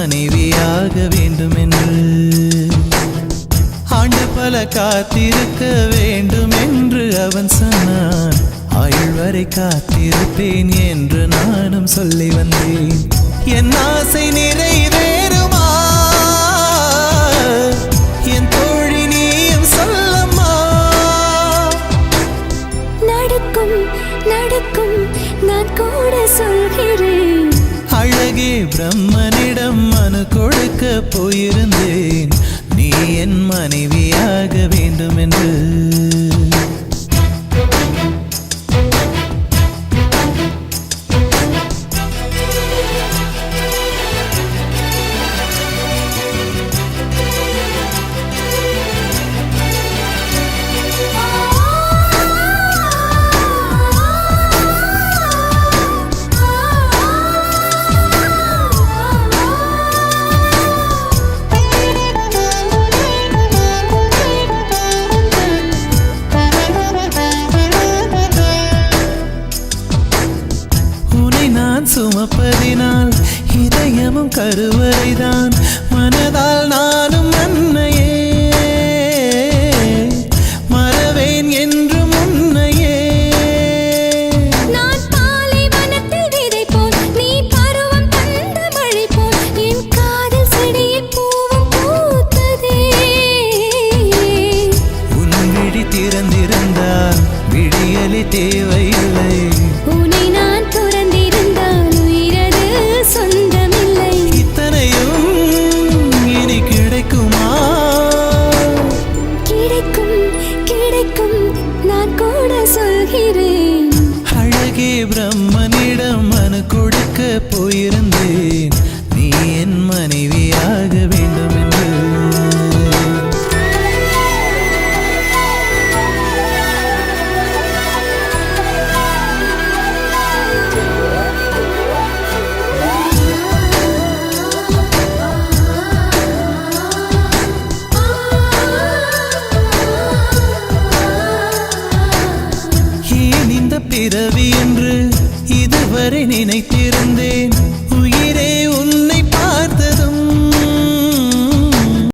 மனைவியாக வேண்டும் என்று ஆண்டு பல காத்திருக்க வேண்டும் என்று அவன் சொன்னான். ஆயுள் வரை காத்திருப்பேன் என்று நானும் சொல்லி வந்தேன். என் ஆசை நிறைவேறுமா என் தோழி நீயும் சொல்லம்மா. நடக்கும் நடக்கும் நான் கூட சொல்கிறேன். அழகே பிரம்மனிடம் மனு கொடுக்க போயிருந்தேன். நீ என் மனைவியாக வேண்டும் என்று. சுமப்பதினால் இதயமும் கருவறைதான். மனதால் நானும் அன்னையே மறவேன் என்று முன்னையே. நான் பாலைவனத்தில் விதை போல் நீ பருவம் தந்த மழை போல் என் காதல் செடியில் பூவும் பூத்ததே. உன் விழி திறந்திருந்தால் விடியலை தேவையில்லை. உன்னை நான் துறந்திருந்தால் உயிரது சொந்தமில்லை. இத்தனையும் இனி கிடைக்குமா? கிடைக்கும் கிடைக்கும் நான் கூட சொல்கிறேன். அழகே பிரம்மனிடம் மனு கொடுக்க போயிருந்தேன். நீ என் மனைவியாகவே